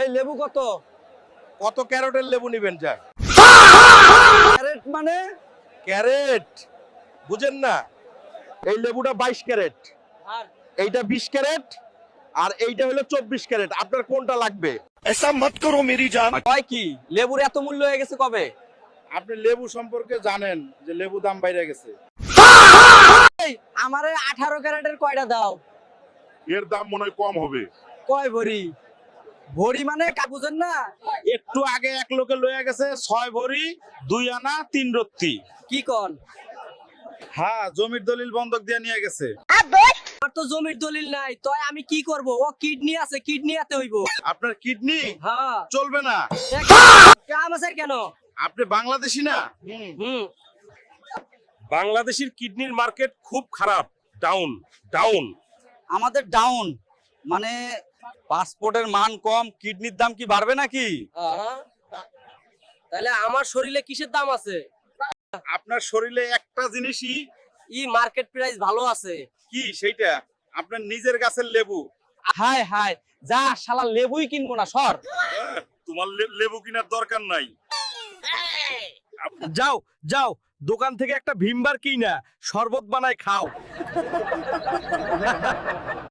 এই লেবু কত? কত ক্যারেটের লেবু নেবেন যা? ক্যারেট মানে? ক্যারেট বুঝেন না? এই লেবুটা 22 ক্যারেট, আর এইটা 20 ক্যারেট, আর এইটা হলো 24 ক্যারেট। আপনার কোনটা লাগবে? ऐसा मत करो मेरी जान। কয় কি লেবুর এত মূল্য হয়ে গেছে কবে? আপনি লেবু সম্পর্কে জানেন যে লেবু দাম বাইরে গেছে? এই আমারে 18 ক্যারেটের কয়টা দাও? এর দাম মনে হয় কম হবে। কয় ভরি? ভরি মানে বুঝেন না? একটু আগে এক লোকে লয়ে গেছে 6 ভরি 2 আনা 3 রত্তি। কি কন? হ্যাঁ, জমির দলিল বন্ধক দিয়ে নিয়ে গেছে। আর তো জমির দলিল নাই, তো আমি কি করব? ও কিডনি আছে, কিডনি আতে হইব। আপনার কিডনি হ্যাঁ, চলবে না। কাম আছে কেন? আপনি বাংলাদেশি না? হুম। বাংলাদেশের কিডনির মার্কেট খুব খারাপ, ডাউন ডাউন। আমাদের ডাউন মানে পাসপোর্টের মান কম, কিডনির দাম কি বাড়বে নাকি? তাহলে আমার শরীরে কিসের দাম আছে? আপনার শরীরে একটা জিনিসই মার্কেট প্রাইস ভালো আছে। কি, সেইটা আপনার নিজের গাছের লেবু। হায় হায়, যা শালা লেবুই কিনবো না, সর। তোমার লেবু কেনার দরকার নাই। যাও যাও, দোকান থেকে একটা ভিমবার কিনা শরবত বানায় খাও।